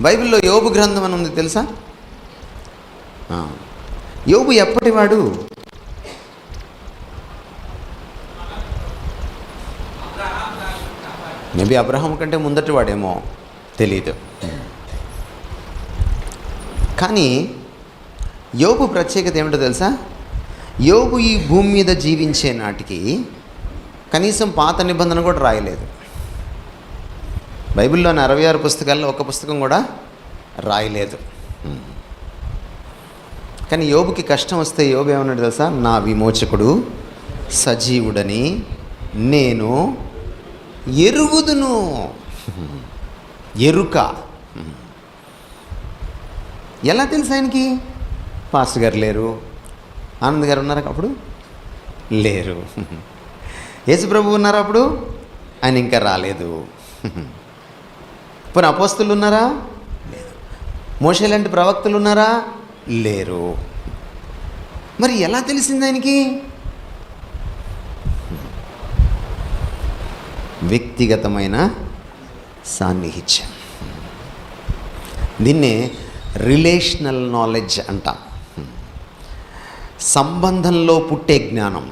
బైబిల్లో యోబు గ్రంథం అని ఉంది తెలుసా? యోబు ఎప్పటివాడు? మేబీ అబ్రహాం కంటే ముందటి వాడేమో, తెలీదు. కానీ యోబు ప్రత్యేకత ఏమిటో తెలుసా? యోబు ఈ భూమి మీద జీవించే నాటికి కనీసం పాత నిబంధన కూడా రాయలేదు. బైబిల్లోని 66 పుస్తకాల్లో ఒక పుస్తకం కూడా రాయలేదు. కానీ యోబుకి కష్టం వస్తే యోబు ఏమన్నాడు తెలుసా? నా విమోచకుడు సజీవుడని నేను ఎరుగుదును. ఎరుక. ఎలా తెలుసు ఆయనకి? పాస్టర్ గారు లేరు, ఆనంద్ గారు ఉన్నారు అప్పుడు? లేరు. యేసుప్రభు ఉన్నారు అప్పుడు? ఆయన ఇంకా రాలేదు. పోనీ అపోస్తలులు ఉన్నారా? లేదు. మోషే లాంటి ప్రవక్తలు ఉన్నారా? లేరు. మరి ఎలా తెలిసింది ఆయనకి? వ్యక్తిగతమైన సాన్నిహిత్యం. దీన్నే రిలేషనల్ నాలెడ్జ్ అంటాం. సంబంధంలో పుట్టే జ్ఞానం.